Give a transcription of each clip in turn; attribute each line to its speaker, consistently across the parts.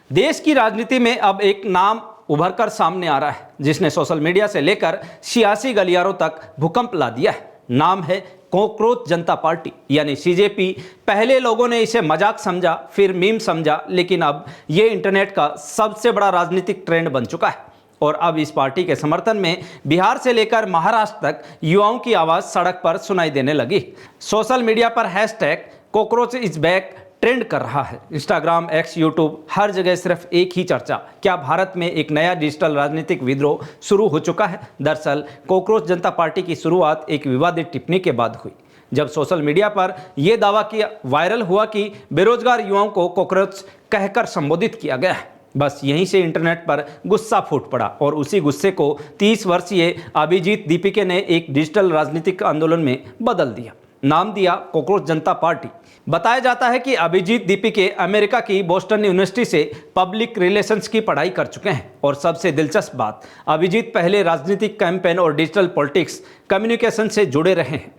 Speaker 1: देश की राजनीति में अब एक नाम उभर कर सामने आ रहा है जिसने सोशल मीडिया से लेकर सियासी गलियारों तक भूकंप ला दिया है। नाम है कॉकरोच जनता पार्टी यानी सीजेपी। पहले लोगों ने इसे मजाक समझा, फिर मीम समझा, लेकिन अब ये इंटरनेट का सबसे बड़ा राजनीतिक ट्रेंड बन चुका है। और अब इस पार्टी के समर्थन में बिहार से लेकर महाराष्ट्र तक युवाओं की आवाज सड़क पर सुनाई देने लगी। सोशल मीडिया पर hashtag cockroach is back trend कर रहा है। इंस्टाग्राम, एक्स, यूट्यूब, हर जगह सिर्फ एक ही चर्चा, क्या भारत में एक नया डिजिटल राजनीतिक विद्रोह शुरू हो चुका है। दरअसल कॉकरोच जनता पार्टी की शुरुआत एक विवादित टिप्पणी के बाद हुई, जब सोशल मीडिया पर यह दावा किया वायरल हुआ कि बेरोजगार युवाओं को कॉकरोच कहकर संबोधित किया गया है। बस यहीं से इंटरनेट पर गुस्सा फूट पड़ा और उसी गुस्से को 30 वर्षीय अभिजीत दीपिके ने एक डिजिटल राजनीतिक आंदोलन में बदल दिया। नाम दिया कॉकरोच जनता पार्टी। बताया जाता है कि अभिजीत दीपिके अमेरिका की बोस्टन यूनिवर्सिटी से पब्लिक रिलेशंस की पढ़ाई कर चुके हैं। और सबसे दिलचस्प बात, अभिजीत पहले राजनीतिक कैंपेन और डिजिटल पॉलिटिक्स कम्युनिकेशन से जुड़े रहे हैं,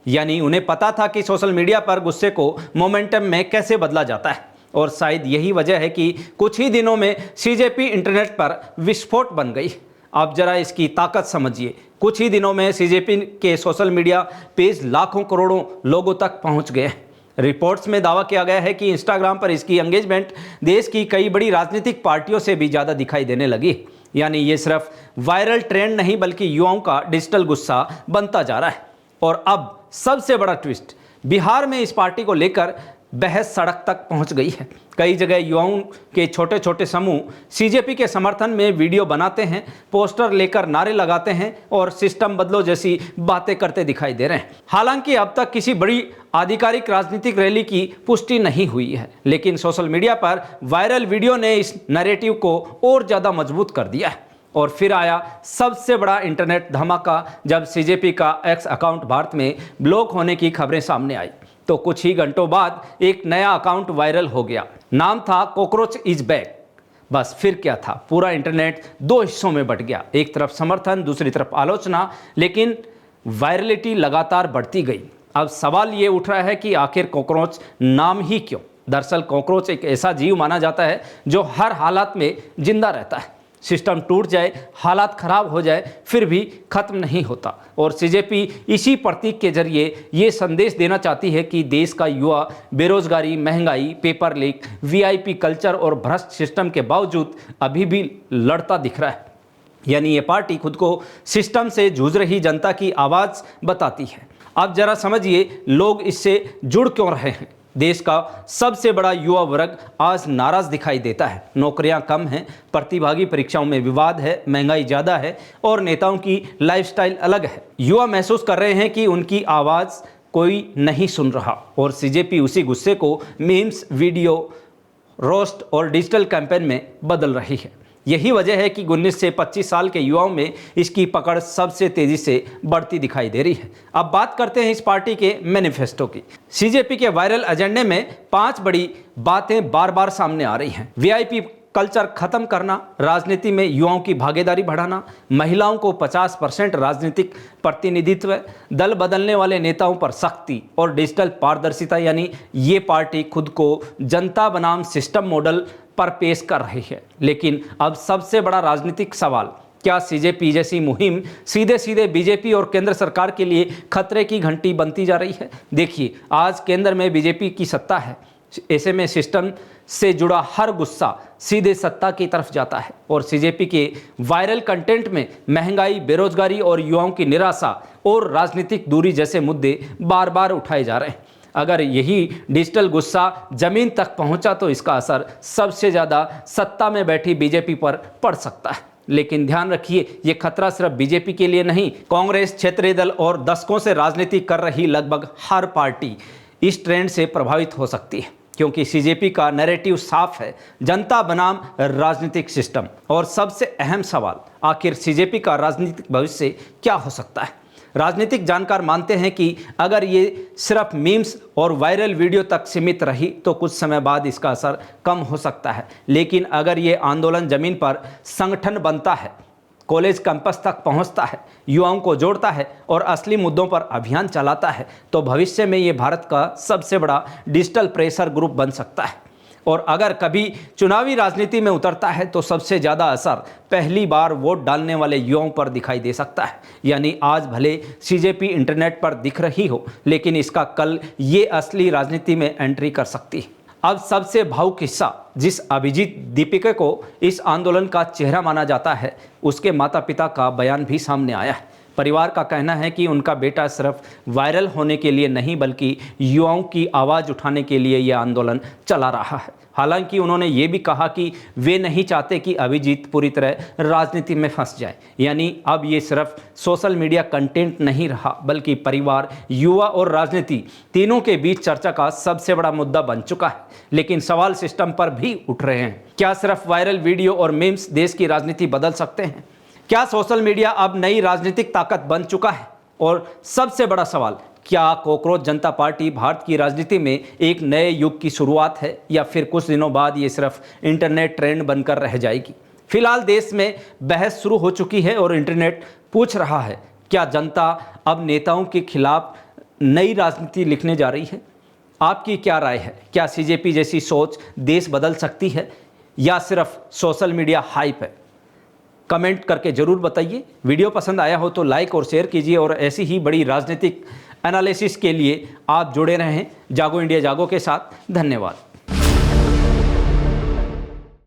Speaker 1: यानी उन्हें पता था कि सोशल मीडिया पर गुस्से को मोमेंटम में कैसे बदला जाता है। और शायद यही वजह है कि कुछ ही दिनों में सीजेपी इंटरनेट पर विस्फोट बन गई। आप जरा इसकी ताकत समझिए। कुछ ही दिनों में सीजेपी के सोशल मीडिया पेज लाखों करोड़ों लोगों तक पहुंच गए। रिपोर्ट्स में दावा किया गया है कि इंस्टाग्राम पर इसकी एंगेजमेंट देश की कई बड़ी राजनीतिक पार्टियों से भी ज़्यादा दिखाई देने लगी। यानी ये सिर्फ वायरल ट्रेंड नहीं बल्कि युवाओं का डिजिटल गुस्सा बनता जा रहा है। और अब सबसे बड़ा ट्विस्ट, बिहार में इस पार्टी को लेकर बहस सड़क तक पहुंच गई है। कई जगह युवाओं के छोटे छोटे समूह सीजेपी के समर्थन में वीडियो बनाते हैं, पोस्टर लेकर नारे लगाते हैं और सिस्टम बदलो जैसी बातें करते दिखाई दे रहे हैं। हालांकि अब तक किसी बड़ी आधिकारिक राजनीतिक रैली की पुष्टि नहीं हुई है, लेकिन सोशल मीडिया पर वायरल वीडियो ने इस नैरेटिव को और ज़्यादा मजबूत कर दिया है। और फिर आया सबसे बड़ा इंटरनेट धमाका, जब सीजेपी का एक्स अकाउंट भारत में ब्लॉक होने की खबरें सामने आई तो कुछ ही घंटों बाद एक नया अकाउंट वायरल हो गया। नाम था कॉकरोच इज बैक। बस फिर क्या था, पूरा इंटरनेट दो हिस्सों में बट गया। एक तरफ समर्थन, दूसरी तरफ आलोचना, लेकिन वायरलिटी लगातार बढ़ती गई। अब सवाल ये उठ रहा है कि आखिर कॉकरोच नाम ही क्यों। दरअसल कॉकरोच एक ऐसा जीव माना जाता है जो हर हालात में जिंदा रहता है। सिस्टम टूट जाए, हालात खराब हो जाए, फिर भी खत्म नहीं होता। और सीजेपी इसी प्रतीक के जरिए ये संदेश देना चाहती है कि देश का युवा बेरोजगारी, महंगाई, पेपर लीक, वीआईपी कल्चर और भ्रष्ट सिस्टम के बावजूद अभी भी लड़ता दिख रहा है। यानी ये पार्टी खुद को सिस्टम से जूझ रही जनता की आवाज़ बताती है। अब जरा समझिए लोग इससे जुड़ क्यों रहे हैं। देश का सबसे बड़ा युवा वर्ग आज नाराज दिखाई देता है। नौकरियां कम हैं, प्रतिभागी परीक्षाओं में विवाद है, महंगाई ज़्यादा है और नेताओं की लाइफस्टाइल अलग है। युवा महसूस कर रहे हैं कि उनकी आवाज़ कोई नहीं सुन रहा और सीजेपी उसी गुस्से को मीम्स, वीडियो, रोस्ट और डिजिटल कैंपेन में बदल रही है। यही वजह है कि 19 से 25 साल के युवाओं में इसकी पकड़ सबसे तेजी से बढ़ती दिखाई दे रही है। अब बात करते हैं इस पार्टी के मैनिफेस्टो की। सीजेपी के वायरल एजेंडे में 5 बड़ी बातें बार बार सामने आ रही हैं। वीआईपी कल्चर खत्म करना, राजनीति में युवाओं की भागीदारी बढ़ाना, महिलाओं को 50% राजनीतिक प्रतिनिधित्व, दल बदलने वाले नेताओं पर सख्ती और डिजिटल पारदर्शिता। यानी ये पार्टी खुद को जनता बनाम सिस्टम मॉडल पर पेश कर रही है। लेकिन अब सबसे बड़ा राजनीतिक सवाल, क्या सीजेपी जैसी मुहिम सीधे सीधे बीजेपी और केंद्र सरकार के लिए खतरे की घंटी बनती जा रही है। देखिए, आज केंद्र में बीजेपी की सत्ता है, ऐसे में सिस्टम से जुड़ा हर गुस्सा सीधे सत्ता की तरफ जाता है। और सीजेपी के वायरल कंटेंट में महंगाई, बेरोजगारी और युवाओं की निराशा और राजनीतिक दूरी जैसे मुद्दे बार बार उठाए जा रहे हैं। अगर यही डिजिटल गुस्सा जमीन तक पहुंचा तो इसका असर सबसे ज़्यादा सत्ता में बैठी बीजेपी पर पड़ सकता है। लेकिन ध्यान रखिए, ये खतरा सिर्फ बीजेपी के लिए नहीं, कांग्रेस, क्षेत्रीय दल और दशकों से राजनीति कर रही लगभग हर पार्टी इस ट्रेंड से प्रभावित हो सकती है। क्योंकि सीजेपी का नैरेटिव साफ है, जनता बनाम राजनीतिक सिस्टम। और सबसे अहम सवाल, आखिर सीजेपी का राजनीतिक भविष्य क्या हो सकता है। राजनीतिक जानकार मानते हैं कि अगर ये सिर्फ मीम्स और वायरल वीडियो तक सीमित रही तो कुछ समय बाद इसका असर कम हो सकता है। लेकिन अगर ये आंदोलन जमीन पर संगठन बनता है, कॉलेज कैंपस तक पहुंचता है, युवाओं को जोड़ता है और असली मुद्दों पर अभियान चलाता है, तो भविष्य में ये भारत का सबसे बड़ा डिजिटल प्रेशर ग्रुप बन सकता है। और अगर कभी चुनावी राजनीति में उतरता है तो सबसे ज़्यादा असर पहली बार वोट डालने वाले युवाओं पर दिखाई दे सकता है। यानी आज भले सीजेपी इंटरनेट पर दिख रही हो, लेकिन इसका कल ये असली राजनीति में एंट्री कर सकती है। अब सबसे भावुक हिस्सा, जिस अभिजीत दीपिका को इस आंदोलन का चेहरा माना जाता है, उसके माता पिता का बयान भी सामने आया है। परिवार का कहना है कि उनका बेटा सिर्फ वायरल होने के लिए नहीं बल्कि युवाओं की आवाज़ उठाने के लिए यह आंदोलन चला रहा है। हालांकि उन्होंने ये भी कहा कि वे नहीं चाहते कि अभिजीत पूरी तरह राजनीति में फंस जाए। यानी अब ये सिर्फ सोशल मीडिया कंटेंट नहीं रहा, बल्कि परिवार, युवा और राजनीति तीनों के बीच चर्चा का सबसे बड़ा मुद्दा बन चुका है। लेकिन सवाल सिस्टम पर भी उठ रहे हैं। क्या सिर्फ वायरल वीडियो और मीम्स देश की राजनीति बदल सकते हैं? क्या सोशल मीडिया अब नई राजनीतिक ताकत बन चुका है? और सबसे बड़ा सवाल, क्या कॉकरोच जनता पार्टी भारत की राजनीति में एक नए युग की शुरुआत है, या फिर कुछ दिनों बाद ये सिर्फ इंटरनेट ट्रेंड बनकर रह जाएगी? फिलहाल देश में बहस शुरू हो चुकी है और इंटरनेट पूछ रहा है, क्या जनता अब नेताओं के खिलाफ नई राजनीति लिखने जा रही है? आपकी क्या राय है? क्या सीजेपी जैसी सोच देश बदल सकती है, या सिर्फ सोशल मीडिया हाइप है? कमेंट करके जरूर बताइए। वीडियो पसंद आया हो तो लाइक और शेयर कीजिए, और ऐसी ही बड़ी राजनीतिक एनालिसिस के लिए आप जुड़े रहें जागो इंडिया जागो के साथ। धन्यवाद।